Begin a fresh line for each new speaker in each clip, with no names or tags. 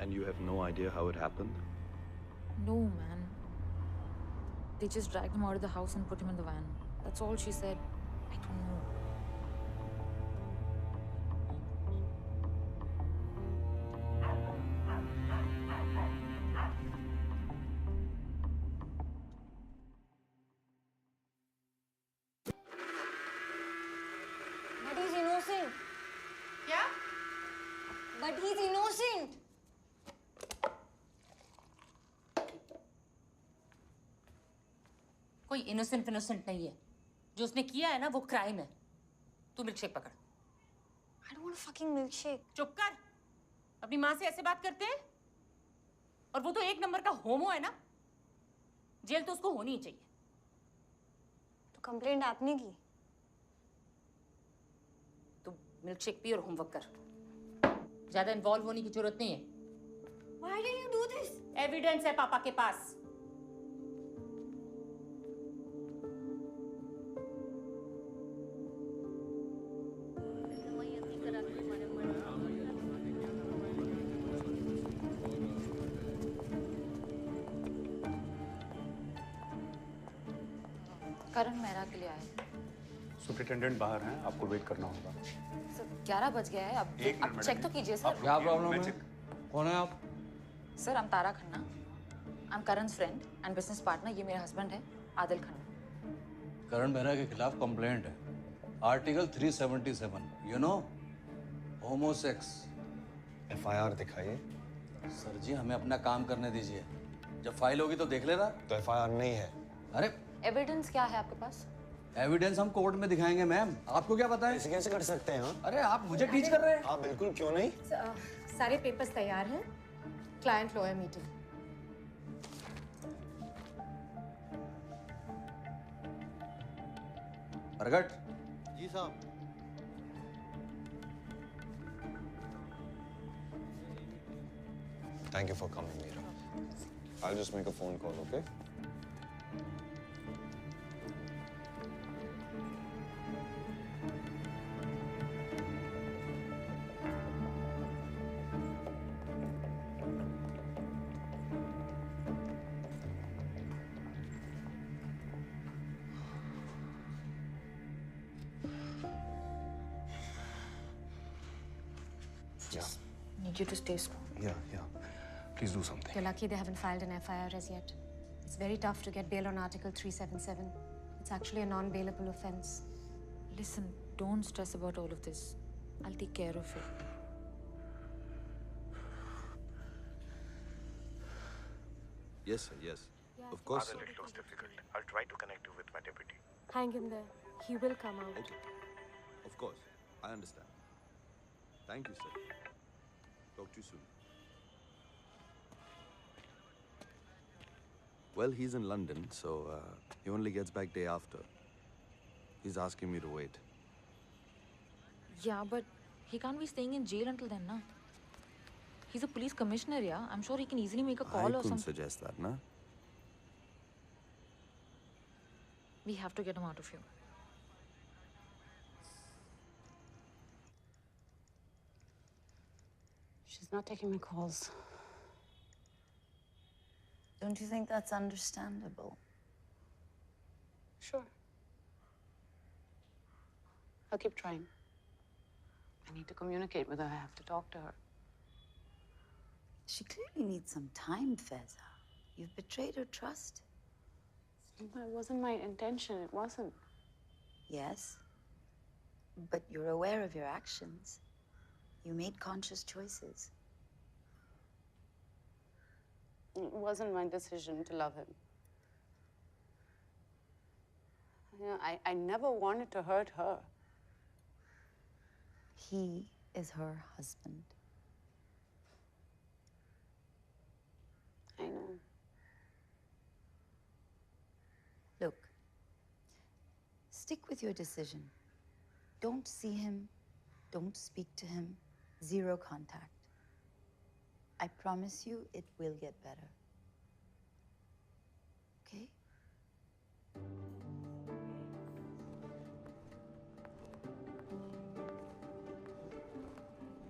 And you have no idea how it happened?
No, man. They just dragged him out of the house and put him in the van. That's all she said. I don't know.
But he's innocent.
क्या?
But he's innocent.
कोई innocent नहीं है। जो उसने किया है ना वो क्राइम है। तू मिल्कशेक पकड़।
I don't want a fucking milkshake.
चुप कर। अपनी माँ से ऐसे बात करते हैं? और वो तो एक नंबर का होमो है ना। जेल तो उसको होनी ही चाहिए।
तो कंप्लेंट आपने की?
तू मिल्कशेक पी और होमवर्क कर। ज्यादा इन्वॉल्व होने की जरूरत नहीं है।
Why did you do this?
Evidence है पापा के पास।
करण मेहरा के लिए आए।
सुपरिटेंडेंट बाहर हैं, आपको वेट करना होगा।
सर 11 बज गया है। अब चेक तो कीजिए सर।
क्या प्रॉब्लम है? कौन है आप?
Sir I'm Tara Khanna. I'm Karan's friend and business partner. ये मेरा हस्बैंड है आदिल खन्ना।
करण मेहरा के खिलाफ कंप्लेंट है, आर्टिकल 377, यू नो, होमोसेक्स।
FIR दिखाइए।
सर जी हमें अपना काम करने दीजिए, जब फाइल होगी तो देख लेना।
तो FIR नहीं है।
अरे
एविडेंस क्या है आपके पास?
एविडेंस हम कोर्ट में दिखाएंगे मैम, आपको क्या पता है?
ऐसे कैसे कर सकते हैं? हाँ?
अरे आप मुझे टीच कर रहे हैं?
आप बिल्कुल क्यों नहीं?
सारे पेपर्स तैयार हैं। Client lawyer meeting.
प्रगट
जी साहब। Thank you for coming, Meera. I'll just make a phone call, okay?
Need you to stay strong.
Yeah. Please do something.
You're lucky they haven't filed an FIR as yet. It's very tough to get bail on Article 377. It's actually a non-bailable offense.
Listen, don't stress about all of this. I'll take care of it.
Yes, sir, yes. Of course, sir.
It looks difficult. I'll try to connect you with my deputy.
Hang in there. He will come out.
Okay. Of course. I understand. Thank you, sir. Talk to you soon. Well, he's in London, so he only gets back day after. He's asking me to wait.
Yeah, but he can't be staying in jail until then, na? He's a police commissioner, yeah? I'm sure he can easily make a call
I
or
couldn't
something.
suggest that, na?
We have to get him out of here.
She's not taking my calls.
Don't you think that's understandable?
Sure. I'll keep trying. I need to communicate with her. I have to talk to her.
She clearly needs some time, Feza. You've betrayed her trust.
It wasn't my intention. It wasn't.
Yes. But you're aware of your actions. You made conscious choices.
It wasn't my decision to love him. You know, I never wanted to hurt her.
He is her husband.
I know.
Look, stick with your decision. Don't see him. Don't speak to him. Zero contact. I promise you it will get better. Okay?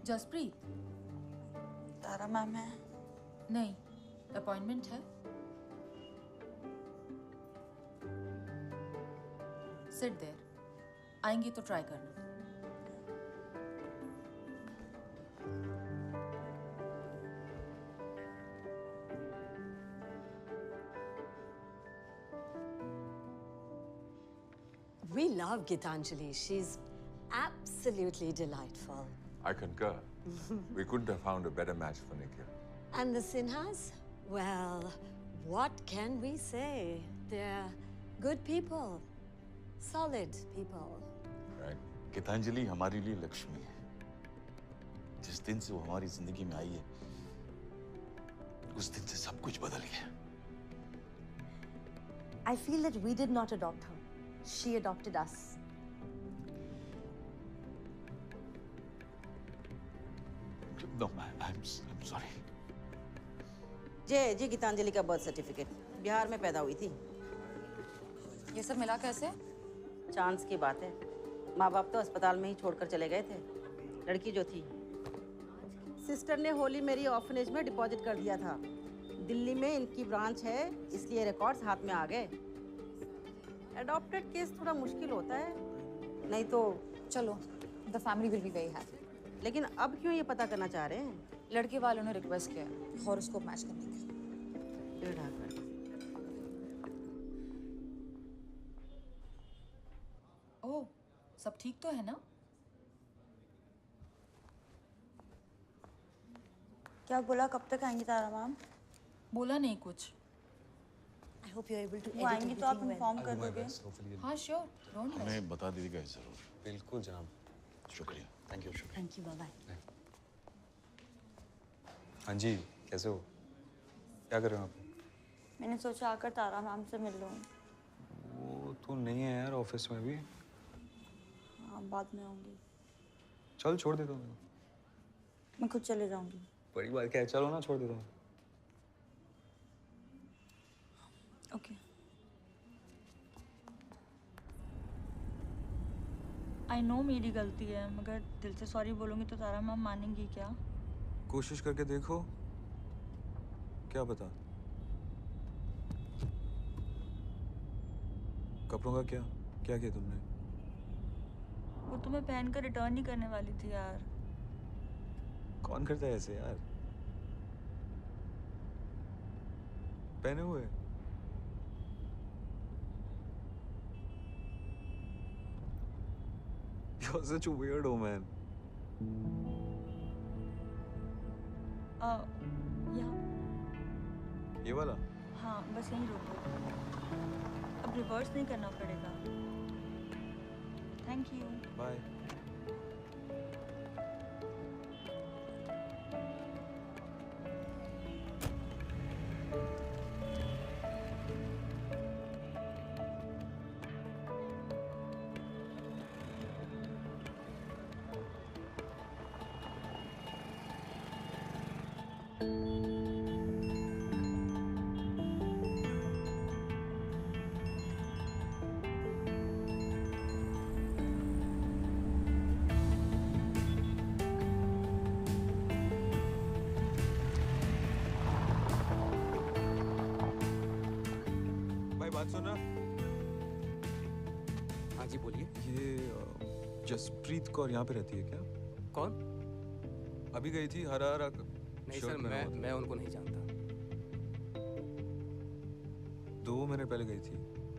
Jaspreet,
Tara ma'am है?
नहीं, appointment है। Sit there, आएंगी तो try करना।
We love Gitanjali. She's absolutely delightful.
I concur. We couldn't have found a better match for Nikhil.
And the Sinhas? Well, what can we say? They're good people. Solid people.
Right. Geetanjali हमारे लिए लक्ष्मी है। जिस दिन से वो हमारी जिंदगी में आई है, उस दिन से सब कुछ बदल गया।
I feel that we did not adopt her. She adopted us.
No, I'm sorry.
जी गीतांजलि का बर्थ सर्टिफिकेट बिहार में पैदा हुई थी।
ये सब मिला कैसे?
चांस की बात है। माँ बाप तो अस्पताल में ही छोड़कर चले गए थे। लड़की जो थी, सिस्टर ने होली मेरी ऑर्फनेज में डिपॉजिट कर दिया था। दिल्ली में इनकी ब्रांच है, इसलिए रिकॉर्ड्स हाथ में आ गए। एडॉप्टेड केस थोड़ा मुश्किल होता है, नहीं तो
चलो, the family will be very happy.
लेकिन अब क्यों ये पता करना चाह रहे हैं?
लड़के वालों ने रिक्वेस्ट किया है हॉरोस्कोप मैच करने का। ओह, सब ठीक तो है ना?
क्या बोला, कब तक आएंगी तारा मैम?
बोला नहीं कुछ।
I hope you're able to edit आएंगी तो आप इन्फॉर्म कर दोगे?
हाँ श्योर, डोंट वरी।
हमें बता दीजिएगा जरूर।
बिल्कुल जनाब।
शुक्रिया। Thank you.
Thank you, bye bye.
हाँ जी, कैसे हो? क्या कर रहे हो आप?
मैंने सोचा आकर तारा मैम से मिल लूँ।
वो तो नहीं है यार ऑफिस में भी।
हाँ, बाद में आऊँगी।
चल छोड़ देता हूँ।
मैं खुद चले जाऊँगी।
बड़ी बात क्या है, चलो ना, छोड़ देता हूँ।
ओके। आई नो मेरी गलती है, मगर दिल से सॉरी बोलूँगी तो तारा मैम मानेंगी क्या?
कोशिश करके देखो, क्या पता। कपड़ों का क्या क्या किया तुमने?
वो तुम्हें पहनकर रिटर्न ही करने वाली थी यार।
कौन करता है ऐसे यार? पहने हुए। You're such a weirdo, man. ये वाला?
हाँ, बस यहीं रोको। अब रिवर्स नहीं करना पड़ेगा। Thank you.
बाय। बात सुना?
हाँ जी बोलिए।
ये जसप्रीत कौर यहाँ पे रहती है क्या?
कौन?
अभी गई थी, हरा हरा
नहीं सर, मैं उनको नहीं जानता।
2 महीने पहले गई थी।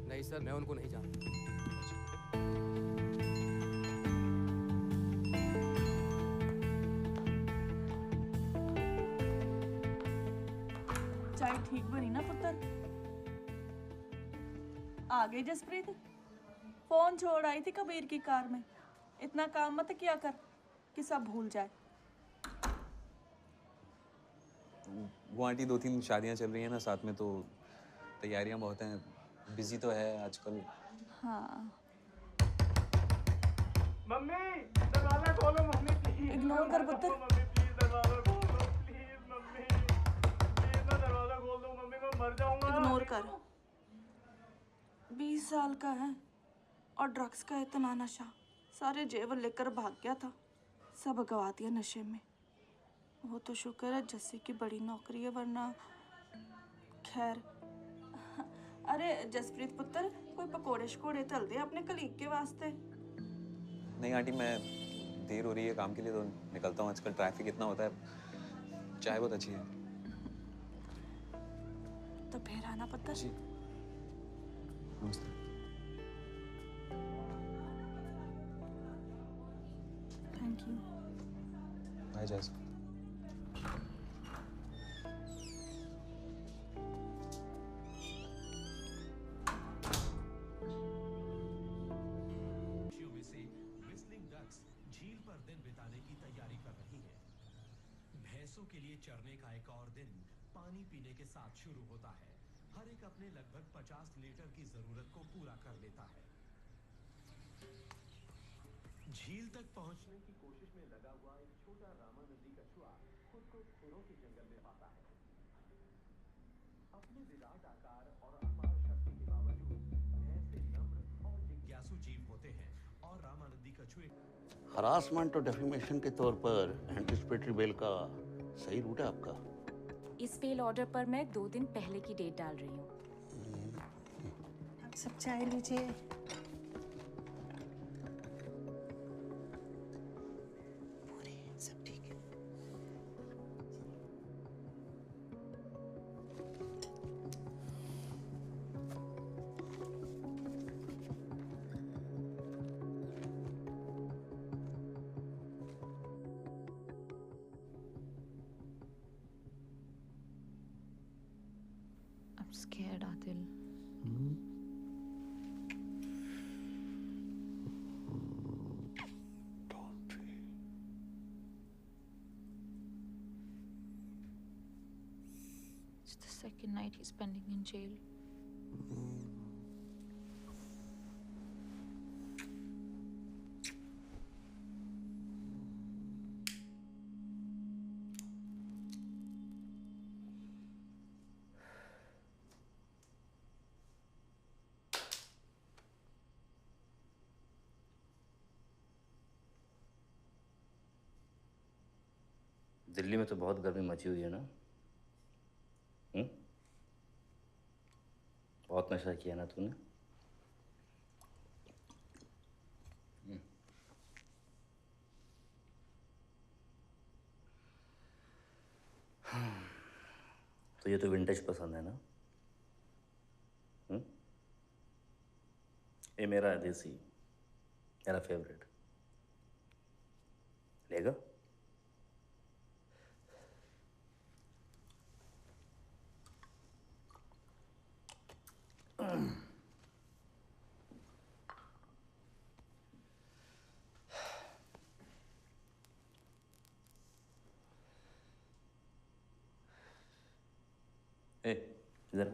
नहीं सर, मैं उनको नहीं जानता।
चाय ठीक बनी ना पुत्र? आ गई जसप्रीत? फोन छोड़ आई थी कबीर की कार में। इतना काम मत किया कर कि सब भूल जाए।
वो आंटी 2-3 शादियां चल रही हैं ना साथ में, तो तैयारियां बहुत हैं। बिजी तो है आजकल।
हाँ।
मम्मी दरवाजा खोलो, मम्मी प्लीज।
इग्नोर कर पुत्र।
मम्मी प्लीज दरवाजा खोलो, प्लीज मम्मी प्लीज ना दरवाजा खोल दो मम्मी, मैं मर जाऊंगा।
इग्नोर कर। 20 साल का है और ड्रग्स का इतना नशा, सारे जेवर लेकर भाग गया था, सब गवा दिया नशे में। वो तो शुक्र है जस्सी की बड़ी नौकरी है, वरना खैर। अरे जसप्रीत पुत्र, कोई पकोड़े शकोड़े तल दे अपने कलीग के वास्ते।
नहीं आंटी, मैं देर हो रही है काम के लिए तो निकलता हूँ। आजकल ट्रैफिक इतना होता है। चाय बहुत अच्छी है।
तो फिर आना पुत्र।
जी नमस्ते।
Thank you.
बाय जैसा।
के लिए चरने का एक और दिन पानी पीने के साथ शुरू होता है। हर एक अपने लगभग 50 लीटर की जरूरत को पूरा कर लेता है। झील तक पहुंचने की कोशिश में लगा हुआ एक छोटा रामानंदी कछुआ खुद को खुरों के जंगल में पाता है। अपने विराट आकार और अपार शक्ति के बावजूद ऐसे नम्र और जिज्ञासु जीव होते हैं और रामानंदी कछुए
हरासमेंट और डेफेमेशन के तौर पर एंटिसिपेटरी बेल का सही रूट है आपका?
इस बेल ऑर्डर पर मैं 2 दिन पहले की डेट डाल रही हूँ।
आप सब चाय लीजिए। सब ठीक है।
I'm scared, Adil. It's the second night he's spending in jail.
Delhi में तो बहुत गर्मी मची हुई है ना? बहुत नशा किया ना तूने? तो ये तो विंटेज पसंद है ना? ये मेरा है देसी, मेरा फेवरेट। लेगा? ए, इधर आ।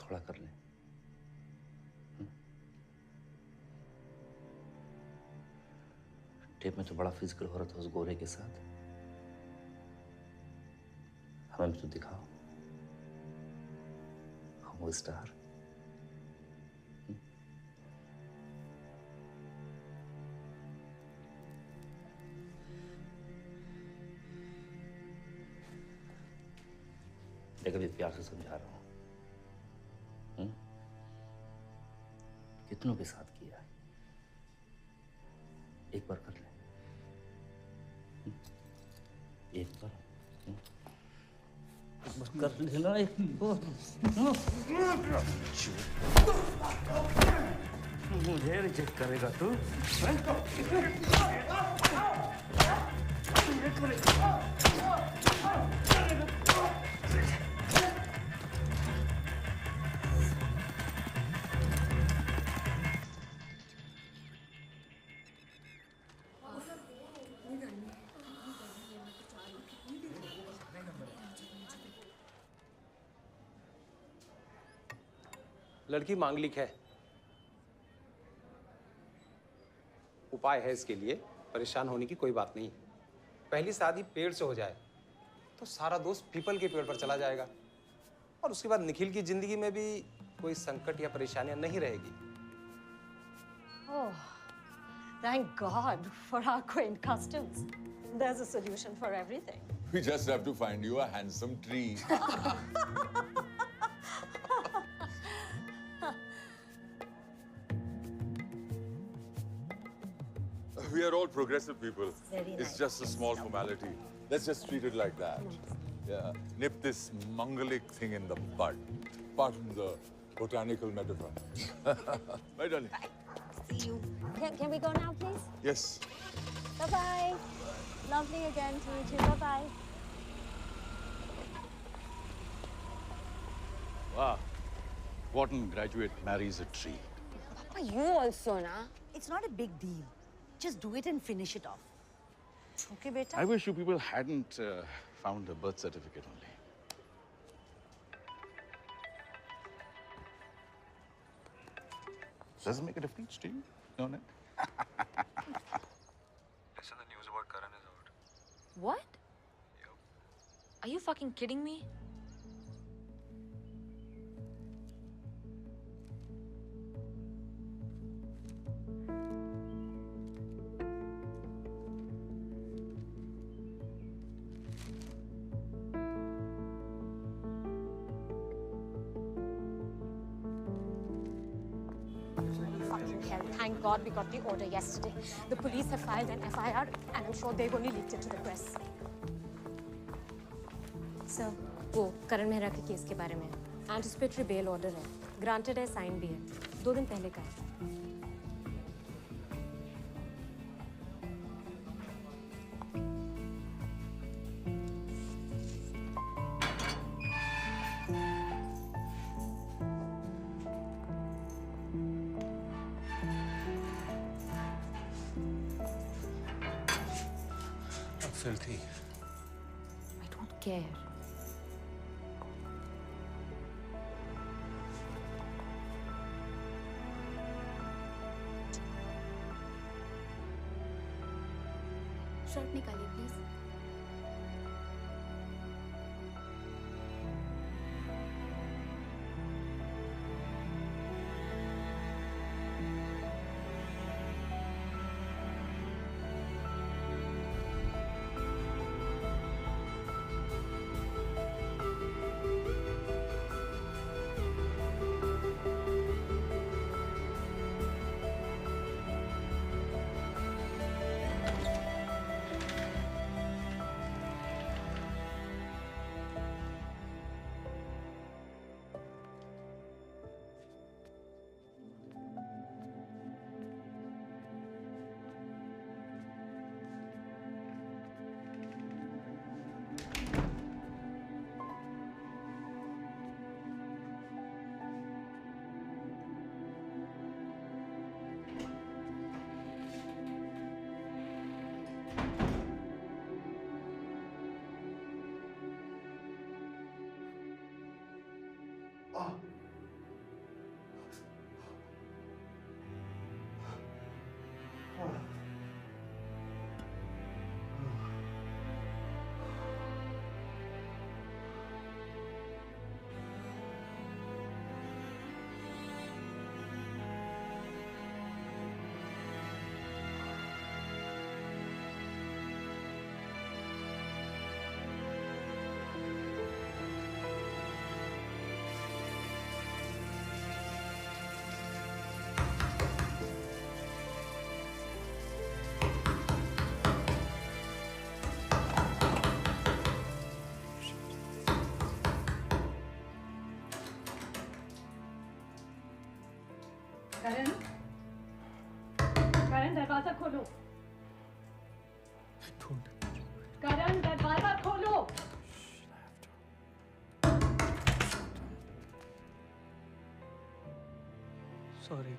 थोड़ा कर ले। टेप में तो बड़ा फिजिकल हो रहा था उस गोरे के साथ। हमें भी तो दिखाओ, होमो स्टार। लेकिन भी प्यार से समझा रहा हूं। कितनों के साथ किया है, एक बार कर ले। एक बार बस कर लेना। एक मुझे रिजेक्ट करेगा तू?
लड़की मांगलिक है।
उपाय है इसके लिए, परेशान होने की कोई बात नहीं। पहली शादी पेड़ से हो जाए तो सारा दोष पीपल के पेड़ पर चला जाएगा और उसके बाद निखिल की जिंदगी में भी कोई संकट या परेशानियां नहीं रहेगी।
Oh, thank God for our quaint customs. There's a solution for everything.
We just have to find you a handsome tree. We are all progressive people.
Very
It's
nice.
just a small formality. Let's just treat it like that. Yeah. Nip this mangalik thing in the bud. Pardon the botanical metaphor. Bye, darling.
See you. Can we go now, please?
Yes.
Bye-bye. Lovely again to meet you. Bye-bye.
Wow. Wharton graduate marries a tree.
Papa, you also, na? It's not a big deal. Just do it and finish it off. Okay, beta?
I wish you people hadn't found the birth certificate only. Does it make a difference to you? No, no?
Listen, the news about Karan is out.
What? Are you fucking kidding me?
Fucking hell. Thank God we got the order yesterday. The police have filed an FIR and I'm sure they've only leaked it to the press. Sir, वो करण मेहरा के case के बारे में anticipatory bail order है, granted है, sign भी है, 2 दिन पहले का है।
Filthy.
I don't care.
Shirt निकालिए प्लीज।
करण, करण दरवाजा खोलो। करण दरवाजा खोलो।
Sorry.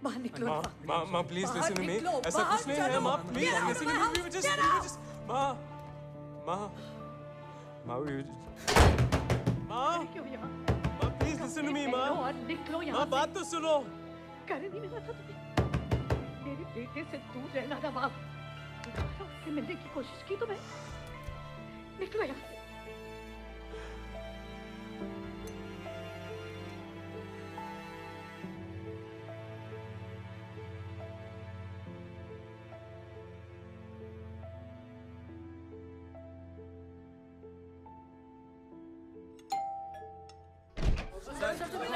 बाहर निकलो।
माँ प्लीज
बाहर
लिसन टू मी।
निकलो,
ऐसा
बाहर
कुछ नहीं है
चलो।
माँ please
Get out
listen
of my
to me.
house,
just
get out.
माँ
क्यों यहाँ?
माँ प्लीज लिसन टू मी माँ।
और निकलो यहाँ
माँ
से।
बात तो सुनो।
करण ही मिला था तुम्हें। मेरे बेटे से दूर रहना नवाब। दोबारा उससे मिलने की कोशिश की तुम्हें? निकलो यहाँ से।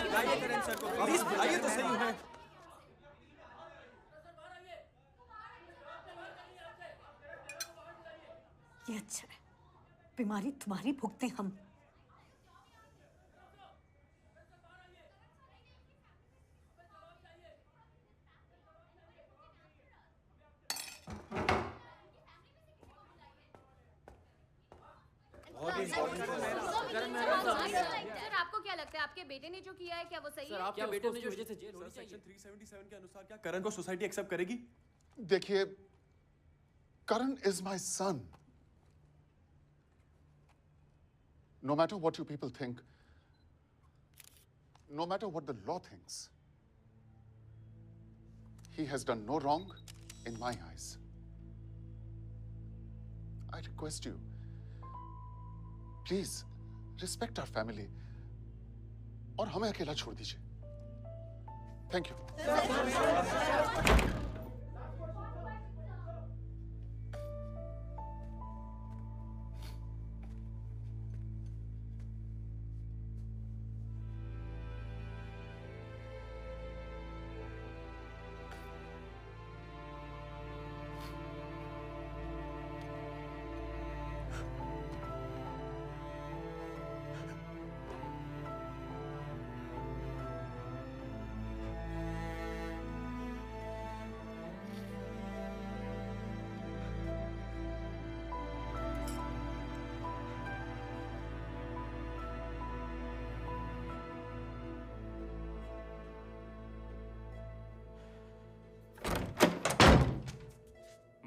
बुलाइए करण सर को, प्लीज बुलाइए तो सही है।
ये अच्छा है, बीमारी तुम्हारी भुगते हम।
सर आपको क्या लगता है आपके बेटे ने जो किया है क्या वो सही है?
क्या बेटे ने जो वजह से जेल होनी चाहिए? सेक्शन 377 के अनुसार क्या करण को सोसाइटी एक्सेप्ट करेगी?
देखिए, करण is my son. No matter what you people think, no matter what the law thinks, he has done no wrong in my eyes. I request you, please respect our family और हमें अकेला छोड़ दीजिए. Thank you.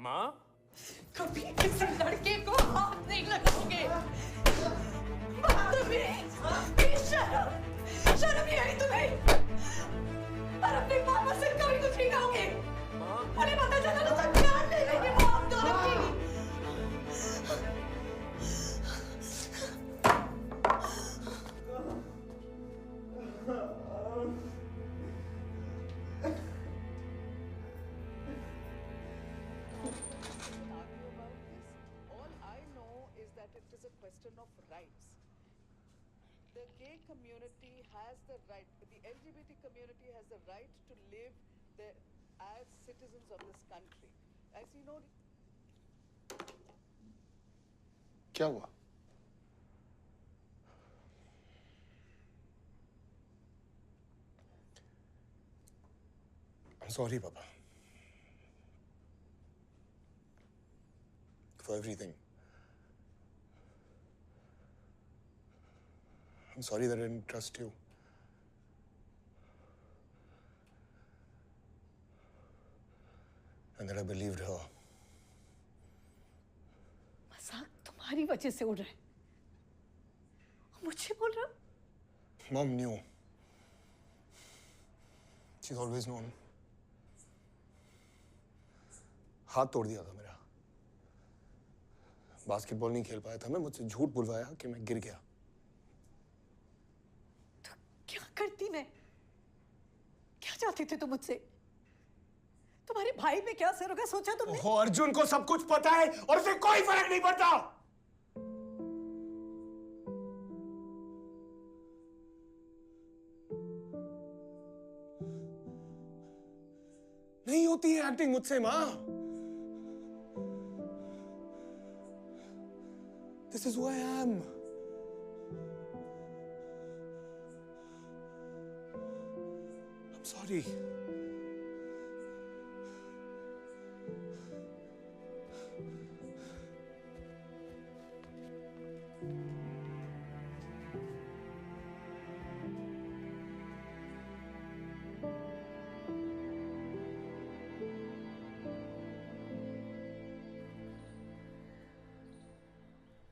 माँ,
कभी किसी लड़के को हाथ नहीं लगाओगे। बदतमीज, बेशरम, शर्म नहीं आई तुम्हें? और अपने पापा से कभी कुछ नहीं कहोगे? उन्हें पता चला तो सब जान ले लेंगे माँ दोनों की।
The gay community has the right, the LGBT community has the right to live as citizens of this country. I see no.
क्या हुआ?
I'm sorry, Papa. For everything. I'm sorry that I didn't trust you. And that I believed her.
मजाक तुम्हारी वजह से उड़ रहा है। मुझे बोल रहा?
Mom knew. She's always known. हाथ तोड़ दिया था मेरा। बास्केटबॉल नहीं खेल पाया था मैं, मुझसे झूठ बुलवाया कि मैं गिर गया।
क्या करती मैं? क्या चाहते थे तुम मुझसे? तुम्हारे भाई पे क्या असर होगा सोचा तुमने?
ओहो, अर्जुन को सब कुछ पता है और उसे कोई फर्क नहीं पड़ता। नहीं होती है एक्टिंग मुझसे माँ। This is who I am. I'm sorry.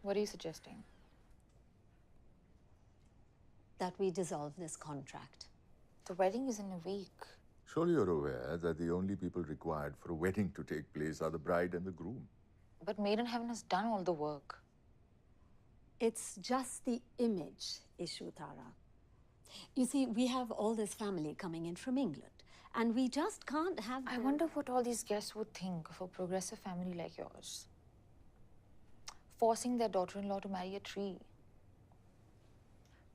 What are you suggesting?
That we dissolve this contract.
The wedding is in a week.
Surely you're aware that the only people required for a wedding to take place are the bride and the groom.
But Maid in Heaven has done all the work.
It's just the image issue, Tara. You see, we have all this family coming in from England, and we just can't have.
I wonder what all these guests would think of a progressive family like yours. Forcing their daughter-in-law to marry a tree.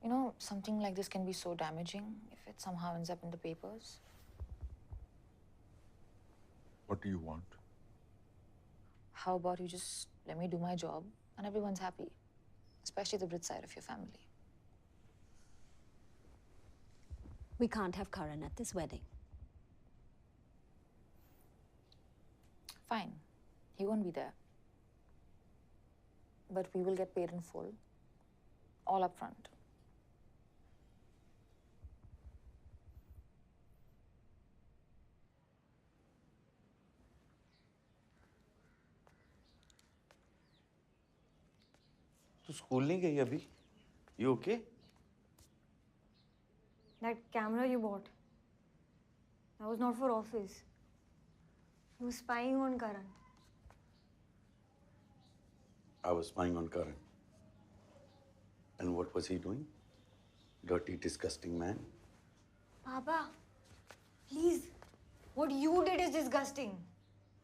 You know, something like this can be so damaging if it somehow ends up in the papers.
What do you want?
How about you just let me do my job and everyone's happy? Especially the Brit side of your family.
We can't have Karan at this wedding.
Fine. He won't be there. But we will get paid in full. All up front.
तू school नहीं गई अभी? You okay?
That camera you bought, that was not for office. You were spying on Karan.
I was spying on Karan. And what was he doing? Dirty, disgusting man.
Papa, please. What you did is disgusting.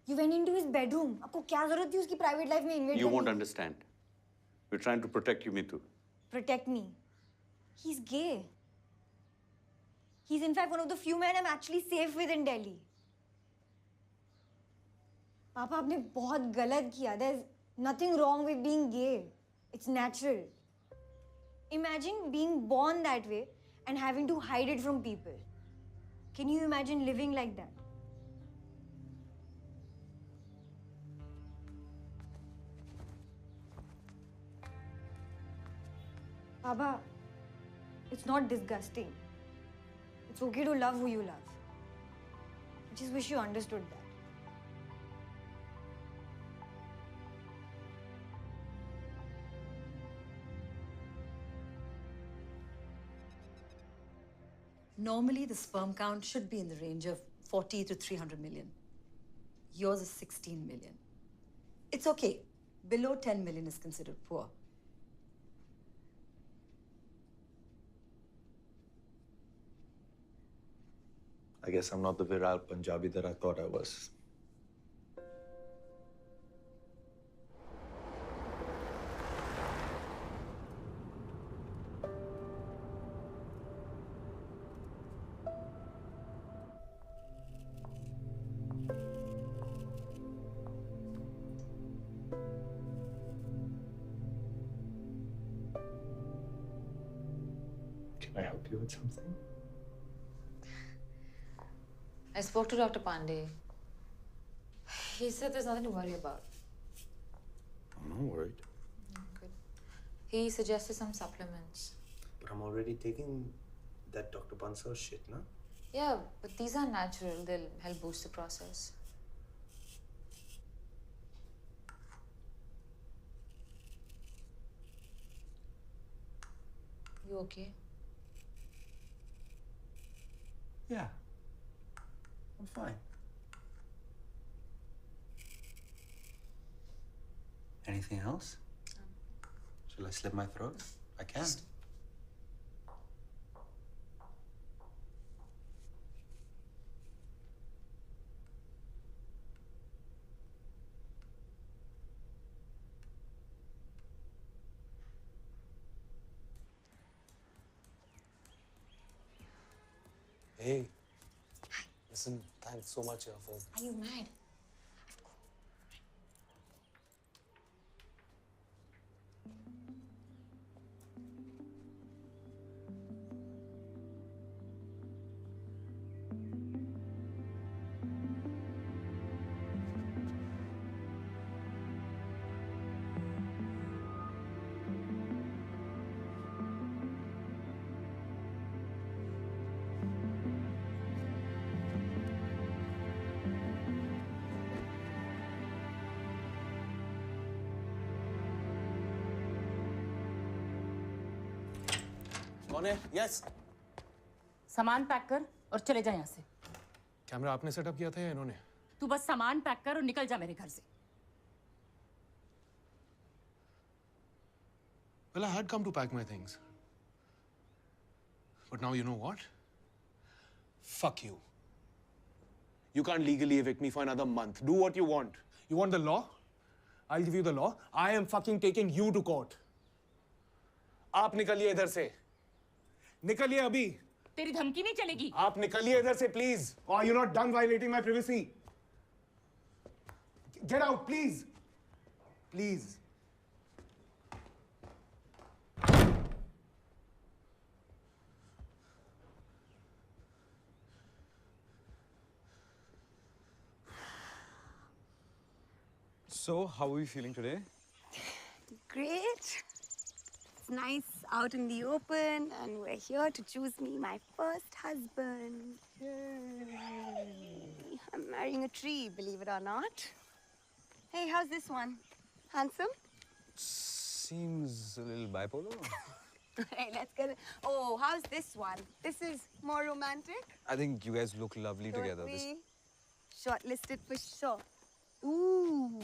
You went into his bedroom. आपको क्या जरूरत थी उसकी private life में invade
You
करने
won't
की?
understand. We're trying to protect you, Mitu.
Protect me. He's gay. He's in fact one of the few men I'm actually safe with in Delhi. पापा आपने बहुत गलत किया. There's nothing wrong with being gay. It's natural. Imagine being born that way and having to hide it from people. Can you imagine living like that? Papa, it's not disgusting. It's okay to love who you love. I just wish you understood that.
Normally, the sperm count should be in the range of 40 to 300 million. Yours is 16 million. It's okay. Below 10 million is considered poor.
I guess I'm not the viral Punjabi that I thought I was. Can I help you with something?
I spoke to Dr. Pandey. He said there's nothing to worry about.
I'm not worried.
Good. He suggested some supplements.
But I'm already taking that Dr. Bansal shit, no?
Yeah, but these are natural. They'll help boost the process. You okay?
Yeah. I'm fine. Anything else? Shall I slit my throat? I can. Hey. Listen, thanks so much for...
Are you mad?
कौन है? Yes. सामान pack कर और चले जाए यहाँ से।
Camera आपने सेटअप किया था या इन्होंने?
तू बस सामान पैक कर और निकल जा मेरे घर से।
Well, I had come to pack my things. But now you know what? Fuck you. You can't legally evict me for another month. Do what you want. You want the law? I'll give you the law. I am fucking taking you to court. आप निकलिए इधर से. निकलिए अभी.
तेरी धमकी नहीं चलेगी.
आप निकलिए इधर से, please. Or you're not done violating my privacy. Get out, please. Please.
So, how are you feeling today?
Great. It's nice out in the open, and we're here to choose me my first husband. Yay. I'm marrying a tree, believe it or not. Hey, how's this one? Handsome?
Seems a little bipolar.
Hey, let's get it. Oh, how's this one? This is more romantic.
I think you guys look lovely
Don't
together.
we? Shortlisted for sure. Ooh,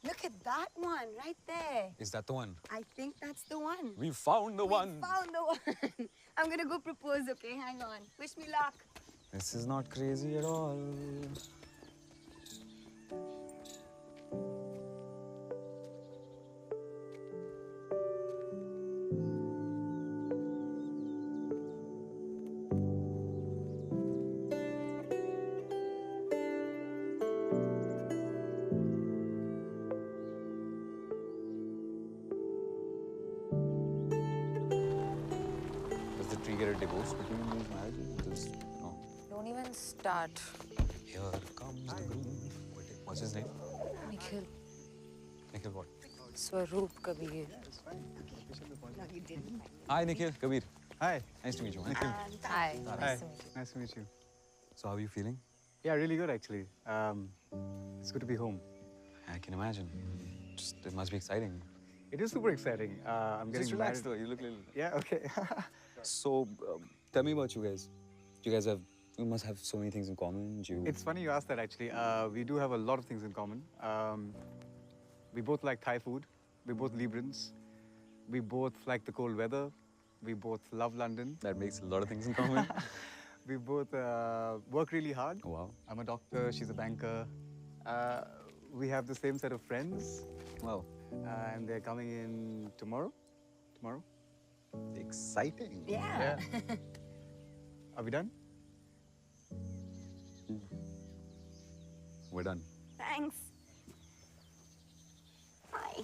look at that one right there.
Is that the one?
I think that's the one.
We found the one.
Found the one. I'm gonna go propose, okay? Hang on. Wish me luck.
This is not crazy at all. Does the tree get a divorce between these marriages? No.
Don't even start.
Here comes the groom. What's his name?
Nikhil.
Nikhil what?
Swaroop Kabir.
No, you didn't.
Hi, Nikhil. Kabir. Hi. Nice to meet you. Nikhil.
Hi.
Hi.
Nice to meet you.
So, how are you feeling?
Yeah, really good actually. It's good to be home.
I can imagine. It must be exciting.
It is super exciting. I'm getting
Just relax
married.
though. You look little.
Yeah, okay.
So, tell me about you guys. You must have so many things in common.
It's funny you asked that actually. We do have a lot of things in common. We both like Thai food. We're both Librans. We both like the cold weather. We both love London.
That makes a lot of things in common.
We both work really hard.
Oh, wow.
I'm a doctor, she's a banker. We have the same set of friends.
Wow.
And they're coming in tomorrow. Tomorrow.
Exciting.
Yeah.
Are we done?
We're done.
Thanks. Hi.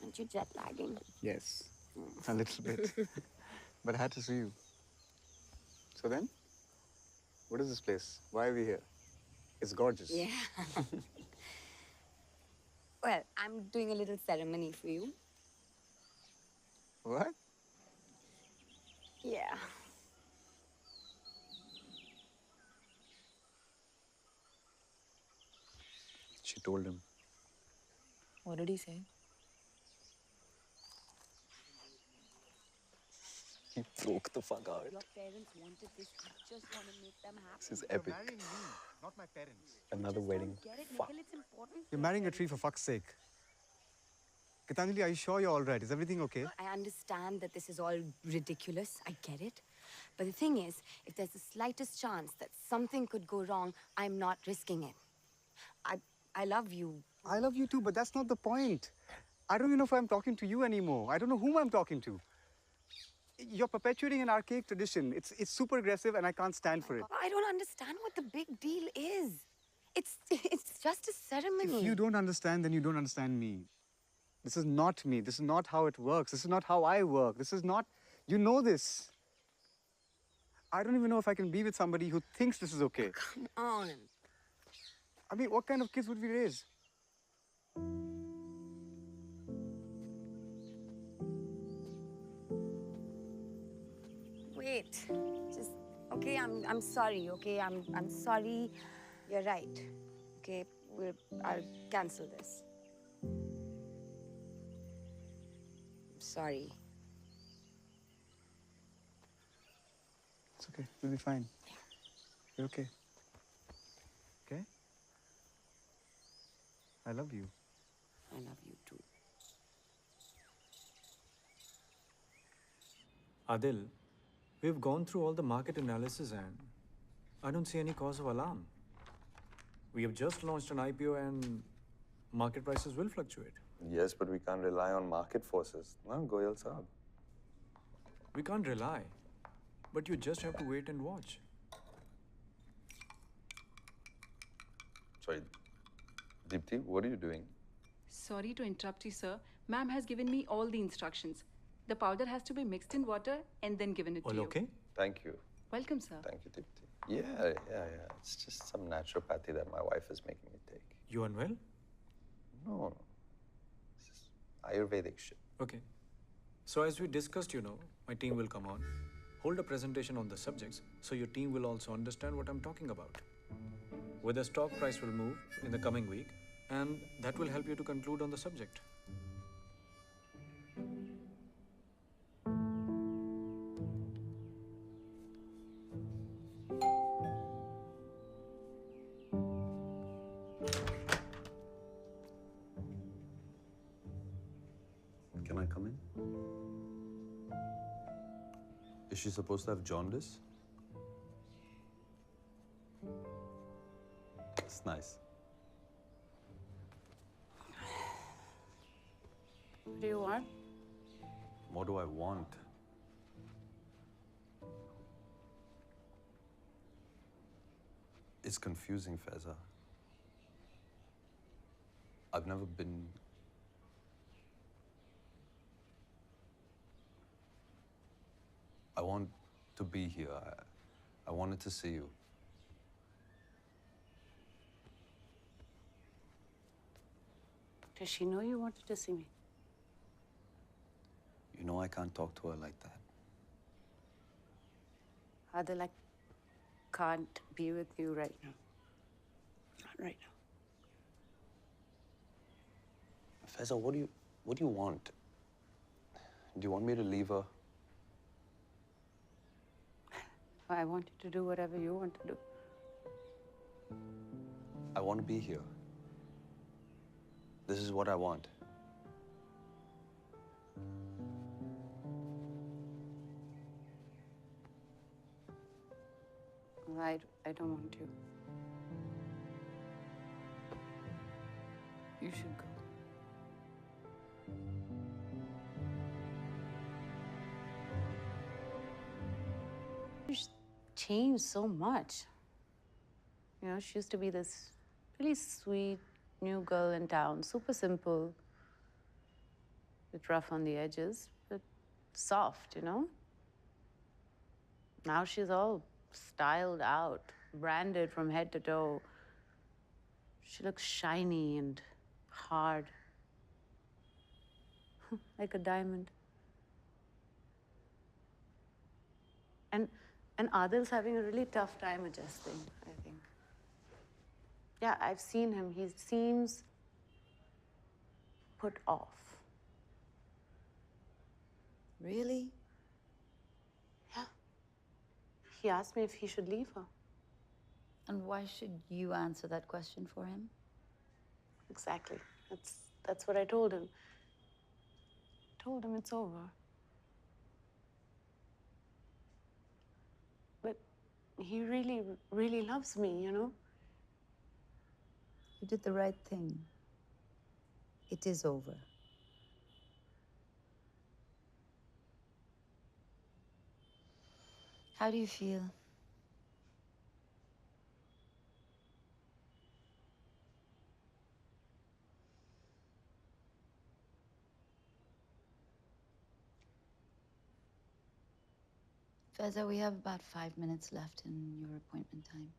Aren't you jet lagging?
Yes, a little bit. But I had to see you. So then, what is this place? Why are we here? It's gorgeous.
Yeah. Well, I'm doing a little ceremony for you.
What?
Yeah.
She told him.
What did he say?
He broke the fuck out.
Your parents wanted this. I just want to make them happy.
This is epic.
Marrying me, not my parents.
Another wedding.
Get it,
Fuck.
Nikhil? It's important.
You're marrying a tree for fuck's sake. Gitanjali, are you sure you're all right? Is everything okay?
I understand that this is all ridiculous. I get it. But the thing is, if there's the slightest chance that something could go wrong, I'm not risking it. I love you.
I love you too, but that's not the point. I don't even know if I'm talking to you anymore. I don't know whom I'm talking to. You're perpetuating an archaic tradition. It's super aggressive and I can't stand for it.
I don't understand what the big deal is. It's just a ceremony.
If you don't understand, then you don't understand me. This is not me. This is not how it works. This is not how I work. This is not... You know this. I don't even know if I can be with somebody who thinks this is okay.
Come on.
I mean, what kind of kids would we raise?
Wait. Just okay, I'm sorry, okay? I'm sorry. You're right. Okay, I'll cancel this. I'm sorry.
It's okay. We'll be fine. You're okay. Okay? I love you.
I love you too.
Adil, we've gone through all the market analysis and I don't see any cause of alarm. We have just launched an IPO and market prices will fluctuate.
Yes, but we can't rely on market forces. No, Goyal Saab.
We can't rely, but you just have to wait and watch.
Sorry, Deepthi, what are you doing?
Sorry to interrupt you, sir. Ma'am has given me all the instructions. The powder has to be mixed in water and then given it to you.
Okay?
Thank you.
Welcome, sir.
Thank you, Deepthi. Yeah. It's just some naturopathy that my wife is making me take.
You unwell?
No. This is Ayurvedic shit.
Okay. So as we discussed, my team will come on, hold a presentation on the subjects, so your team will also understand what I'm talking about. Whether stock price will move in the coming week, and that will help you to conclude on the subject.
Can I come in? Is she supposed to have jaundice? It's nice.
What do you want?
What do I want? It's confusing, Faiza. I've never been... I want to be here. I wanted to see you.
Does she know you wanted to see me?
You know I can't talk to her like that.
Adil, I can't be with you right now. Not right now.
Faiza, what do you want? Do you want me to leave her?
I want you to do whatever you want to do.
I want to be here. This is what I want.
I don't want to. You should go. She's changed so much. She used to be this really sweet new girl in town, super simple, bit rough on the edges, but soft, Now she's all styled out, branded from head to toe. She looks shiny and hard, like a diamond. And Adil's having a really tough time adjusting, I think. Yeah, I've seen him. He seems put off.
Really?
Yeah. He asked me if he should leave her.
And why should you answer that question for him?
Exactly. That's what I told him. Told him it's over. But he really, really loves me,
You did the right thing. It is over. How do you feel? Faiza, we have about 5 minutes left in your appointment time.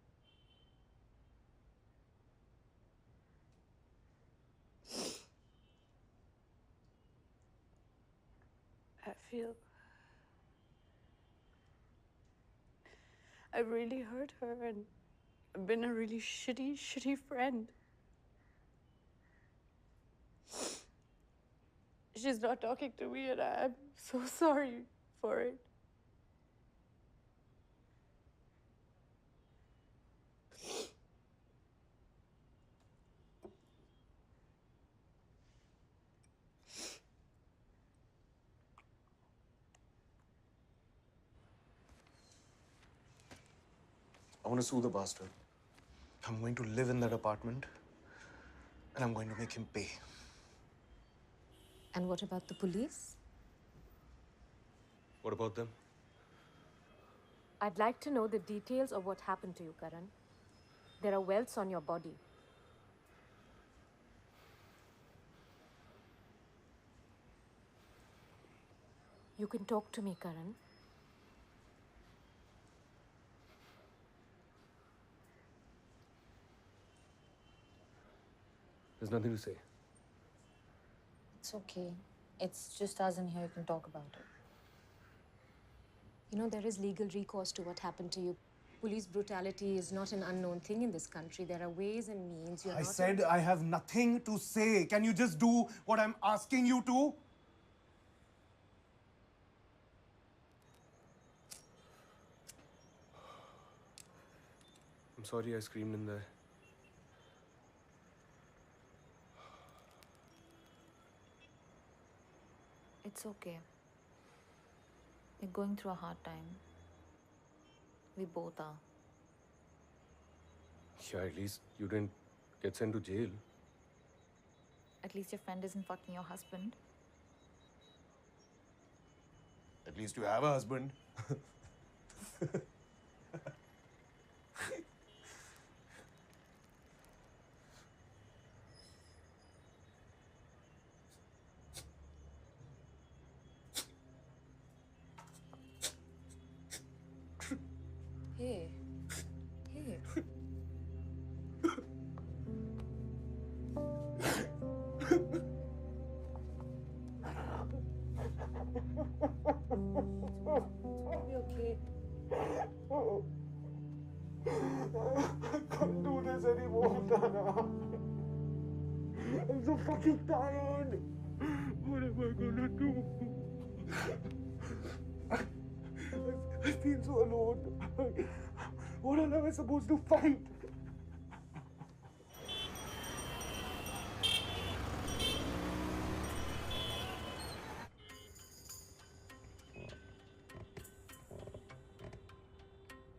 I've really hurt her and I've been a really shitty friend. She's not talking to me and I'm so sorry for it.
want to sue the bastard. I'm going to live in that apartment and I'm going to make him pay.
And what about the police?
What about them?
I'd like to know the details of what happened to you, Karan. There are welts on your body. You can talk to me, Karan.
There's nothing to say.
It's okay. It's just us in here. You can talk about it.
You know, there is legal recourse to what happened to you. Police brutality is not an unknown thing in this country. There are ways and means.
I said I have nothing to say. Can you just do what I'm asking you to? I'm sorry I screamed in there.
It's okay. We're going through a hard time. We both are.
Yeah, at least you didn't get sent to jail.
At least your friend isn't fucking your husband.
At least you have a husband.
Hey. Hey.
Be okay.
I can't do this anymore, Tara. I'm so fucking tired. What am I gonna do? I feel so alone. What am I supposed to fight?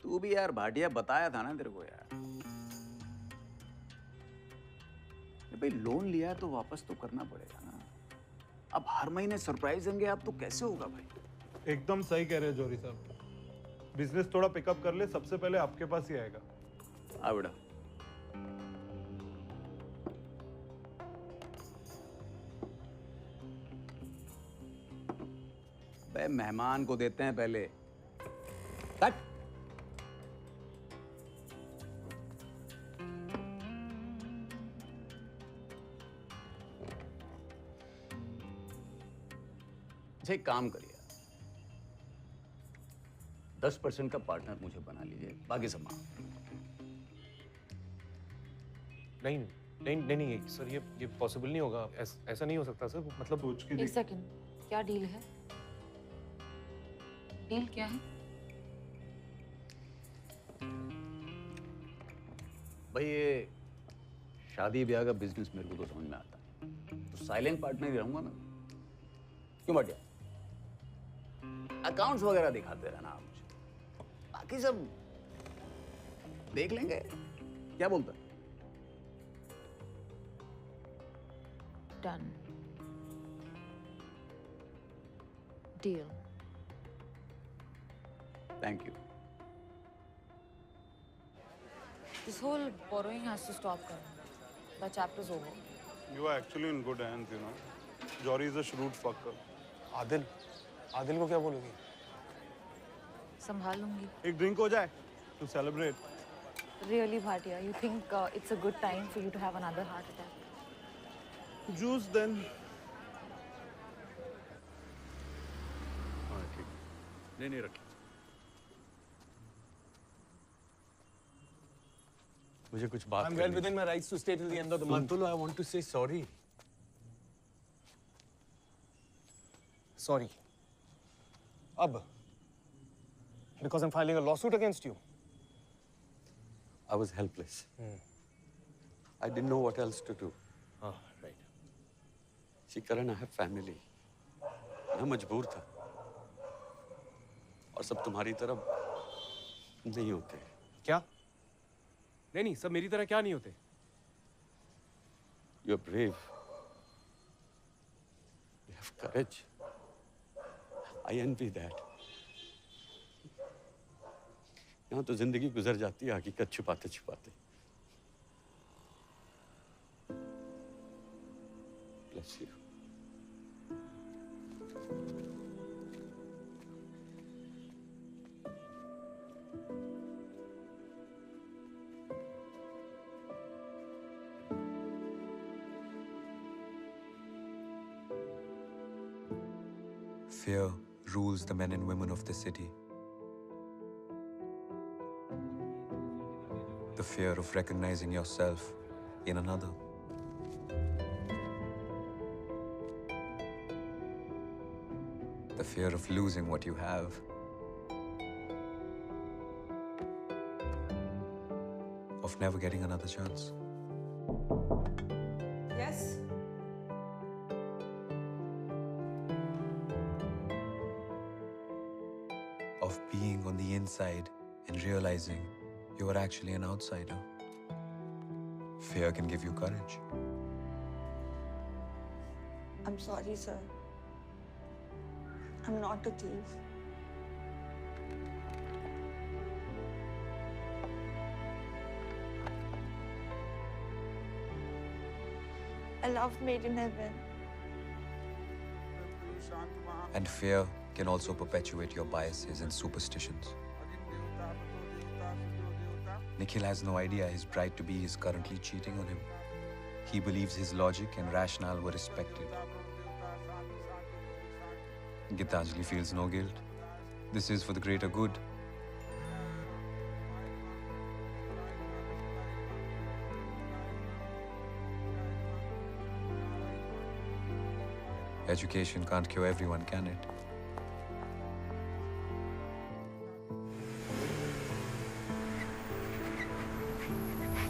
तू भी यार भाटिया बताया था ना तेरे को यार। भाई लोन लिया है तो वापस तो करना पड़ेगा ना। अब हर महीने सरप्राइज देंगे आप तो कैसे होगा भाई?
एकदम सही कह रहे हैं जौहरी साहब। बिजनेस थोड़ा पिकअप कर ले, सबसे पहले आपके पास ही आएगा।
आ बेटा। भाई मेहमान को देते हैं पहले। कट। अच्छा एक काम करिए, 10% का पार्टनर मुझे बना लीजिए, बाकी सब
नहीं सर, ये पॉसिबल नहीं होगा। ऐसा नहीं हो सकता सर। मतलब सोच के
एक सेकंड, क्या डील है? डील क्या है?
भाई ये शादी ब्याह का बिजनेस मेरे को तो समझ में आता है, तो साइलेंट पार्टनर ही रहूंगा मैं। क्यों भाटिया? अकाउंट्स वगैरह दिखाते रहना आप मुझे, बाकी सब देख लेंगे। क्या बोलता?
Done. Deal.
Thank you.
This whole borrowing has to stop, Karan. The chapter's over.
You are actually in good hands, you know. Jory is a shrewd fucker.
Adil को क्या बोलोगी?
संभाल लूंगी।
एक ड्रिंक हो जाए to celebrate.
Really, Bhatia, you think it's a good time for you to have another heart attack?
Juice then.
हाँ ठीक। नहीं रखी। मुझे कुछ बात
I'm well within my rights to stay till the end of the month.
I want to say sorry.
Sorry. Ab. Because I'm filing a lawsuit against you.
I was helpless. I didn't know what else to do.
Ah, right.
See, Karan, I have family. मैं मजबूर था। और सब तुम्हारी तरह नहीं होते।
क्या? नहीं, सब मेरी तरह क्या नहीं होते?
You're brave. You have courage. I envy that. यहाँ तो जिंदगी गुजर जाती है हकीकत छुपाते छुपाते. Bless you.
Fear rules the men and women of the city. The fear of recognizing yourself in another. The fear of losing what you have. Of never getting another chance.
Yes?
Of being on the inside and realizing you are actually an outsider. Fear can give you courage.
I'm sorry, sir. I'm not a thief. I love Made in Heaven.
And fear can also perpetuate your biases and superstitions. Nikhil has no idea his bride to be is currently cheating on him. He believes his logic and rationale were respected. Gitanjali feels no guilt. This is for the greater good. Education can't cure everyone, can it?